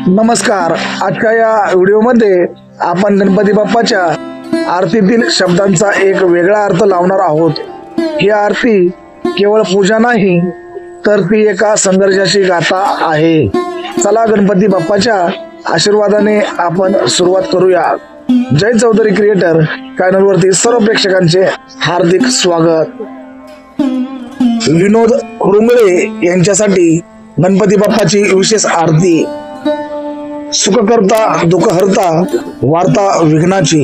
नमस्कार. आजच्या या व्हिडिओमध्ये आपण गणपती बाप्पाच्या आरतीतील शब्दांचा एक वेगळा अर्थ लावणार आहोत. ही आरती केवळ पूजा नाही तर ती एका संघर्षाची गाथा आहे. चला गणपती बाप्पाच्या आशीर्वादाने आपण सुरुवात करूया. जय चौधरी क्रिएटर चॅनलवरती सर्व प्रेक्षकांचे हार्दिक स्वागत. विनोद हुरुंगळे यांच्यासाठी गणपती बाप्पाची विशेष आरती. सुखकर्ता दुःखहर्ता वार्ता विघ्नाची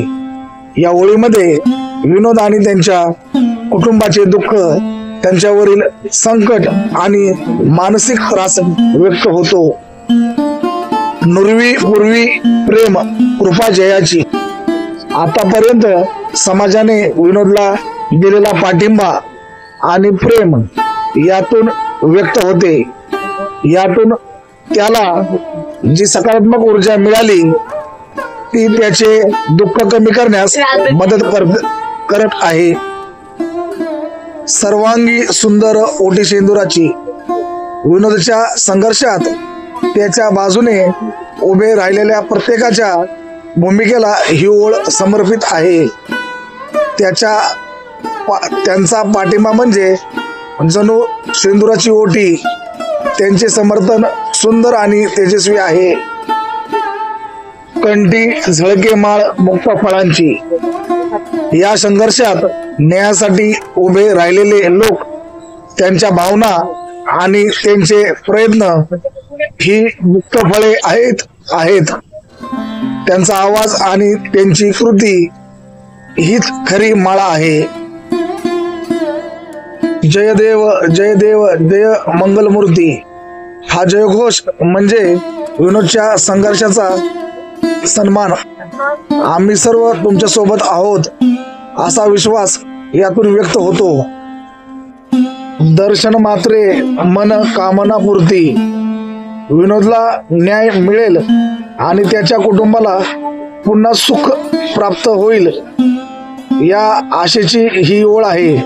या ओळीमध्ये विनोद आणि त्यांच्या कुटुंबाचे दुःख, त्यांच्यावरील संकट आणि मानसिक त्रास व्यक्त होतो. नुरवी पूर्वी प्रेम कृपा जयाची. आतापर्यंत समाजाने विनोदला दिलेला पाठिंबा आणि प्रेम यातून व्यक्त होते. यातून त्याला जी सकारात्मक ऊर्जा मिळाली ती त्याचे दुःख कमी करण्यास मदत करत आहे. सर्वांगी सुंदर ओटी शेंदुराची. विनोदच्या संघर्षात त्याच्या बाजूने उभे राहिलेल्या प्रत्येकाच्या भूमिकेला ही ओळ समर्पित आहे. त्यांचा पाठिंबा म्हणजे जणू शेंदुराची ओटी. त्यांचे समर्थन सुंदर आणि तेजस्वी आहे. कंठी झळके माळ मुक्त फळांची. या संघर्षात न्यायासाठी उभे राहिलेले लोक, त्यांच्या भावना आणि त्यांचे प्रयत्न ही मुक्त फळे आहेत. त्यांचा आवाज आणि त्यांची कृती हीच खरी माळा आहे. जय देव जय देव जय मंगलमूर्ती. हा जयघोष म्हणजे विनोदच्या संघर्षाचा सन्मान. आम्ही सर्व तुमच्या सोबत आहोत असा विश्वास यातून व्यक्त होतो. दर्शन मात्रे मन कामना पूर्ती. विनोदला न्याय मिळेल आणि त्याच्या कुटुंबाला पुन्हा सुख प्राप्त होईल या आशेची ही ओळ आहे.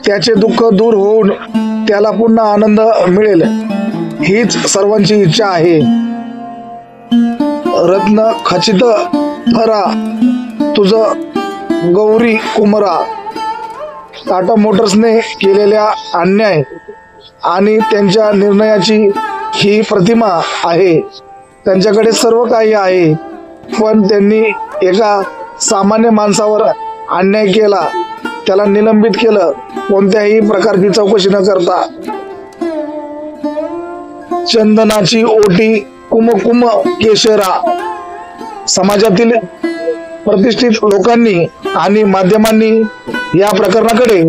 त्याचे दुःख दूर होऊन त्याला पुन्हा आनंद मिळेल हीच सर्वांची इच्छा आहे. रत्न खचित थरा तुझ गौरी कुमरा. टाटा मोटर्सने केलेल्या अन्याय आणि त्यांच्या निर्णयाची ही प्रतिमा आहे. त्यांच्याकडे सर्व काही आहे पण त्यांनी एका सामान्य माणसावर अन्याय केला, त्याला निलंबित केलं कोणत्याही प्रकारची चौकशी न करता. चंदनाची ओटी कुमकुम केशरा. समाजातील प्रतिष्ठित लोकांनी आणि माध्यमांनी या प्रकरणाकडे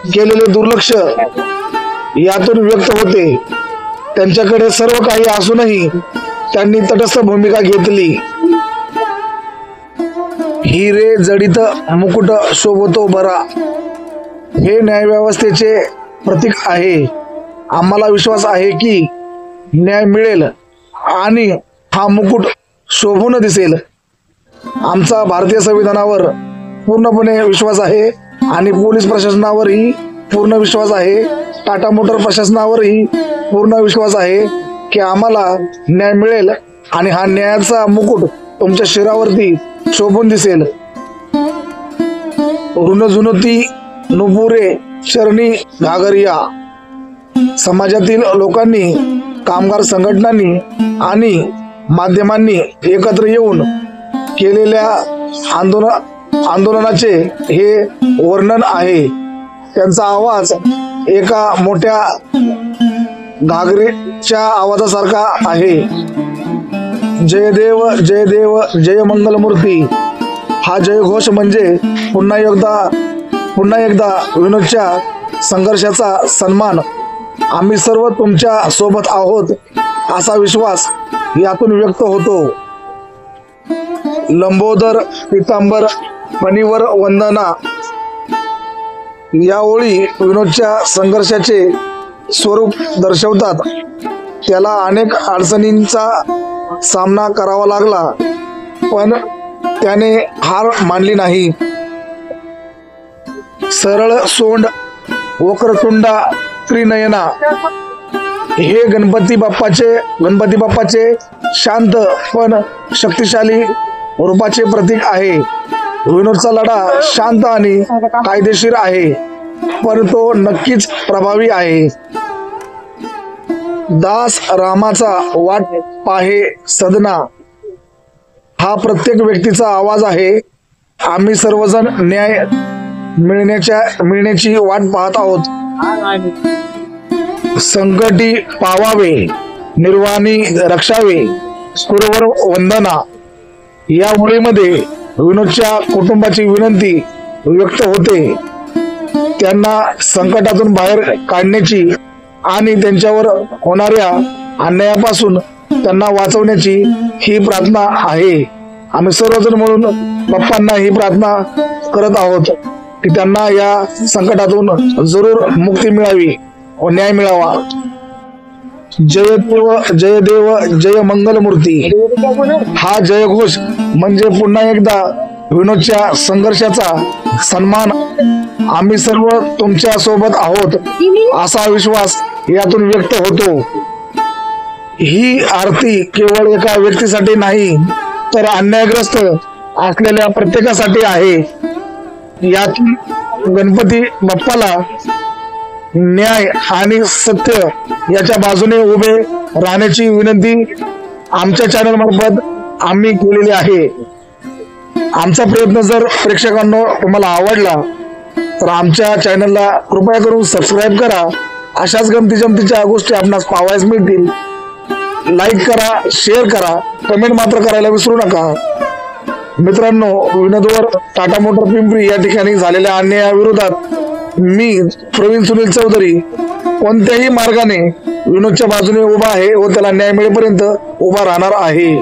केलेले दुर्लक्ष यातून व्यक्त होते. त्यांच्याकडे सर्व काही असूनही त्यांनी तटस्थ भूमिका घेतली. हिरे जडित मुकुट शोभतो बरा. हे न्यायव्यवस्थेचे प्रतीक आहे. आम्हाला विश्वास आहे की न्याय मिळेल आणि हा मुकुट शोभून दिसेल. आमचा भारतीय संविधानावर पूर्णपणे विश्वास आहे आणि पोलीस प्रशासनावरही पूर्ण विश्वास आहे. टाटा मोटर प्रशासनावरही पूर्ण विश्वास आहे की आम्हाला न्याय मिळेल आणि हा न्यायाचा मुकुट तुमच्या शिरावरती शोभून दिसेल. ऋणझुनती नुपुरे चरणी घागरिया. समाजातील लोकांनी, कामगार संघटनांनी आणि माध्यमांनी एकत्र येऊन केलेल्या आंदोलनाचे हे वर्णन आहे. त्यांचा आवाज एका मोठ्या घागरीच्या आवाजासारखा आहे. जय देव जय देव जय मंगलमूर्ती. हा जयघोष म्हणजे पुन्हा एकदा विनोदच्या संघर्षाचा सन्मान. आम्ही सर्व तुमच्या सोबत आहोत असा विश्वास यातून व्यक्त होतो. लंबोदर पितांबर फणीवर वंदना. या ओळी विनोदच्या संघर्षाचे स्वरूप दर्शवतात. त्याला अनेक अडचणींचा सामना करावा लागला पण त्याने हार मानली नाही. सरळ सोंड वक्रतुंडा त्रिनयना. हे गणपती बाप्पाचे शांत पण शक्तिशाली रूपाचे प्रतीक आहे. विनोदचा लढा शांत आणि कायदेशीर आहे, पण तो नक्कीच प्रभावी आहे. दास रामाचा वाट पाहे सदना हा प्रत्येक व्यक्तीचा आवाज आहे. आम्ही सर्वजण न्याय मिळण्याची वाट पाहत आहोत. संकटी पावावे, निर्वाणी रक्षावे, सुरवर वंदना या ओळीमध्ये विनोदच्या कुटुंबाची विनंती व्यक्त होते. त्यांना संकटातून बाहेर काढण्याची आणि त्यांच्यावर होणाऱ्या अन्यायापासून त्यांना वाचवण्याची ही प्रार्थना आहे. आम्ही सर्वजण मिळून बाप्पांना ही प्रार्थना करत आहोत की त्यांना या संकटातून जरूर मुक्ती मिळावी व न्याय मिळावा. जय देव जय देव जय मंगलमूर्ती हा जयघोष म्हणजे पुन्हा एकदा विनोदच्या संघर्षाचा सन्मान. आम्ही सर्व तुमच्या सोबत आहोत असा विश्वास यातून व्यक्त होतो. ही आरती केवळ एका व्यक्तीसाठी नाही तर अन्यायग्रस्त असलेल्या प्रत्येकासाठी आहे. यातून गणपती बाप्पाला न्याय आणि सत्य याच्या बाजूने उभे राहण्याची विनंती आमच्या चॅनल मार्फत आम्ही केलेली आहे. आमचा प्रयत्न जर प्रेक्षकांना तुम्हाला आवडला तर आमच्या चॅनलला कृपया करून सबस्क्राईब करा. अशाच गमती जमतीच्या गोष्टी आपणास पाहायला मिळतील. लाईक करा, शेअर करा, कमेंट मात्र करायला विसरू नका. मित्रांनो, विनोदवर टाटा मोटर पिंपरी या ठिकाणी झालेल्या अन्यायाविरोधात मी प्रवीण सुनील चौधरी कोणत्याही मार्गाने विनोदच्या बाजूने उभा आहे व त्याला न्याय मिळेपर्यंत उभा राहणार आहे.